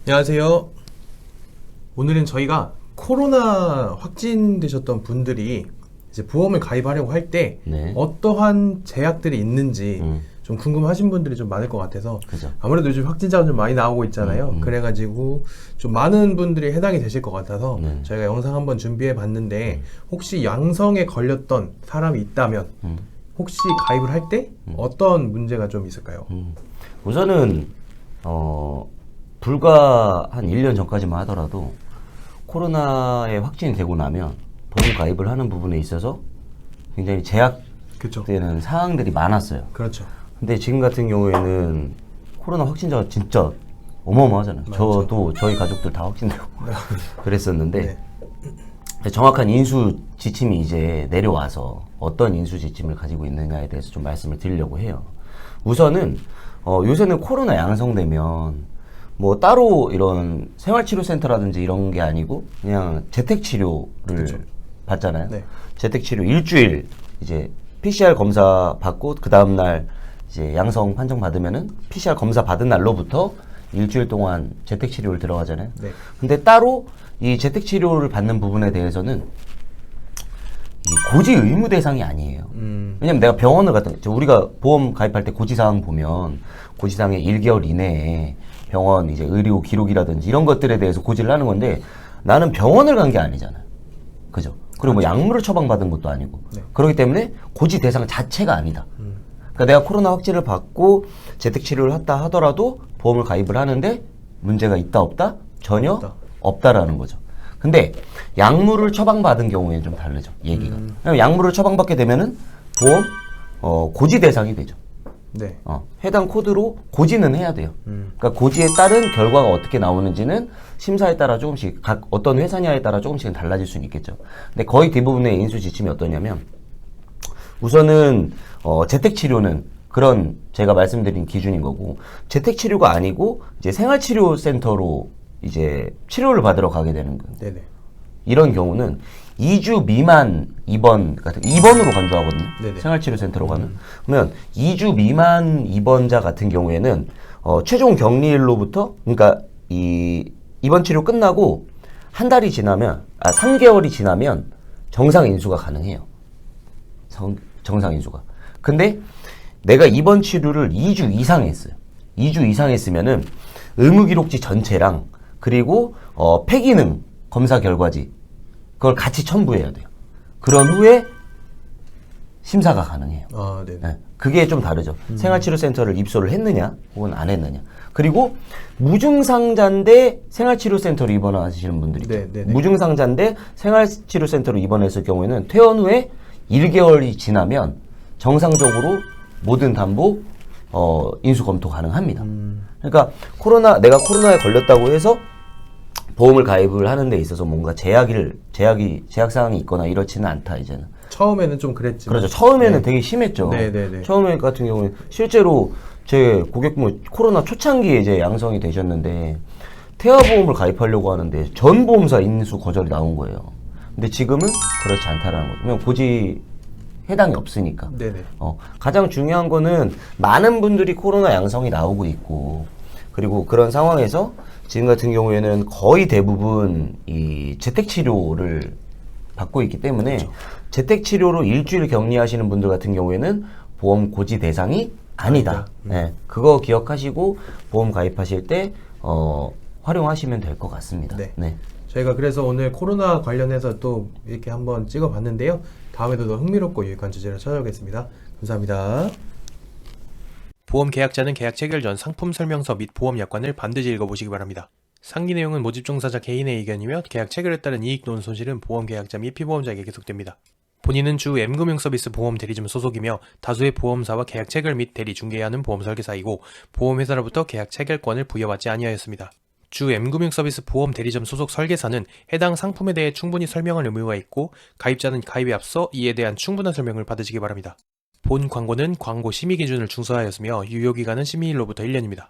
안녕하세요. 오늘은 저희가 코로나 확진되셨던 분들이 이제 보험을 가입하려고 할 때 네. 어떠한 제약들이 있는지 좀 궁금하신 분들이 좀 많을 것 같아서 그죠. 아무래도 요즘 확진자가 좀 많이 나오고 있잖아요. 그래가지고 좀 많은 분들이 해당이 되실 것 같아서 네. 저희가 영상 한번 준비해 봤는데 혹시 양성에 걸렸던 사람이 있다면 혹시 가입을 할 때 어떤 문제가 좀 있을까요? 우선은 불과 한 1년 전까지만 하더라도 코로나에 확진이 되고 나면 보험 가입을 하는 부분에 있어서 굉장히 그렇죠. 제약되는 사항들이 많았어요. 그렇죠. 근데 지금 같은 경우에는 코로나 확진자가 진짜 어마어마하잖아요. 많죠. 저도 저희 가족들 다 확진되고 그랬었는데 네. 정확한 인수 지침이 이제 내려와서 어떤 인수 지침을 가지고 있느냐에 대해서 좀 말씀을 드리려고 해요. 우선은 요새는 코로나 양성되면 뭐 따로 이런 생활치료센터라든지 이런 게 아니고 그냥 재택치료를 그쵸. 받잖아요. 네. 재택치료 일주일 이제 PCR 검사 받고 그 다음날 이제 양성 판정 받으면은 PCR 검사 받은 날로부터 일주일 동안 재택치료를 들어가잖아요. 네. 근데 따로 이 재택치료를 받는 부분에 대해서는 이 고지 의무 대상이 아니에요. 왜냐면 내가 병원을 우리가 보험 가입할 때 고지사항 보면 고지사항에 1개월 이내에 병원 이제 의료 기록이라든지 이런 것들에 대해서 고지를 하는 건데 나는 병원을 간 게 아니잖아요. 그죠? 그리고 뭐 약물을 처방받은 것도 아니고. 네. 그렇기 때문에 고지 대상 자체가 아니다. 그러니까 내가 코로나 확진을 받고 재택치료를 했다 하더라도 보험을 가입을 하는데 문제가 있다 없다? 전혀 없다라는 거죠. 근데 약물을 처방받은 경우에는 좀 다르죠. 얘기가. 왜냐면 약물을 처방받게 되면은 보험 고지 대상이 되죠. 네. 해당 코드로 고지는 해야 돼요. 그러니까 고지에 따른 결과가 어떻게 나오는지는 심사에 따라 조금씩 어떤 회사냐에 따라 조금씩은 달라질 수는 있겠죠. 근데 거의 대부분의 인수 지침이 어떠냐면 우선은 재택치료는 그런 제가 말씀드린 기준인 거고 재택치료가 아니고 이제 생활치료센터로 이제 치료를 받으러 가게 되는 거예요. 네네. 이런 경우는 2주 미만 입원 같은 입원으로 간주하거든요. 네네. 생활치료센터로 가면 그러면 2주 미만 입원자 같은 경우에는 최종 격리일로부터 그러니까 이 입원 치료 끝나고 한 달이 지나면 3개월이 지나면 정상 인수가 가능해요. 정상 인수가. 근데 내가 입원 치료를 2주 이상 했어요. 2주 이상 했으면은 의무기록지 전체랑 그리고 폐기능 검사 결과지 그걸 같이 첨부해야 돼요. 그런 후에 심사가 가능해요. 아, 네네. 네, 그게 좀 다르죠. 생활치료센터를 입소를 했느냐 혹은 안 했느냐. 그리고 무증상자인데 생활치료센터로 입원하시는 분들이 있죠. 네네네. 무증상자인데 생활치료센터로 입원했을 경우에는 퇴원 후에 1개월이 지나면 정상적으로 모든 담보 인수 검토 가능합니다. 그러니까 내가 코로나에 걸렸다고 해서 보험을 가입을 하는 데 있어서 뭔가 제약 사항이 있거나 이렇지는 않다 이제는. 처음에는 좀 그랬지만. 그렇죠. 처음에는 네. 되게 심했죠. 네네네. 처음에 같은 경우는 실제로 제 고객분 코로나 초창기에 이제 양성이 되셨는데 태아보험을 가입하려고 하는데 전 보험사 인수 거절이 나온 거예요. 근데 지금은 그렇지 않다라는 거죠. 그냥 고지 해당이 없으니까. 네네. 가장 중요한 거는 많은 분들이 코로나 양성이 나오고 있고 그리고 그런 상황에서 지금 같은 경우에는 거의 대부분 이 재택치료를 받고 있기 때문에 그렇죠. 재택치료로 일주일 격리하시는 분들 같은 경우에는 보험 고지 대상이 아니다. 네, 그거 기억하시고 보험 가입하실 때 활용하시면 될 것 같습니다. 네. 네. 저희가 그래서 오늘 코로나 관련해서 또 이렇게 한번 찍어봤는데요. 다음에도 더 흥미롭고 유익한 주제로 찾아오겠습니다. 감사합니다. 보험 계약자는 계약 체결 전 상품 설명서 및 보험 약관을 반드시 읽어보시기 바랍니다. 상기 내용은 모집 종사자 개인의 의견이며 계약 체결에 따른 이익 또는 손실은 보험 계약자 및 피보험자에게 계속됩니다. 본인은 주 M금융 서비스 보험 대리점 소속이며 다수의 보험사와 계약 체결 및 대리 중개하는 보험 설계사이고 보험회사로부터 계약 체결권을 부여받지 아니하였습니다. 주 M금융 서비스 보험 대리점 소속 설계사는 해당 상품에 대해 충분히 설명할 의무가 있고 가입자는 가입에 앞서 이에 대한 충분한 설명을 받으시기 바랍니다. 본 광고는 광고 심의 기준을 준수하였으며 유효기간은 심의일로부터 1년입니다.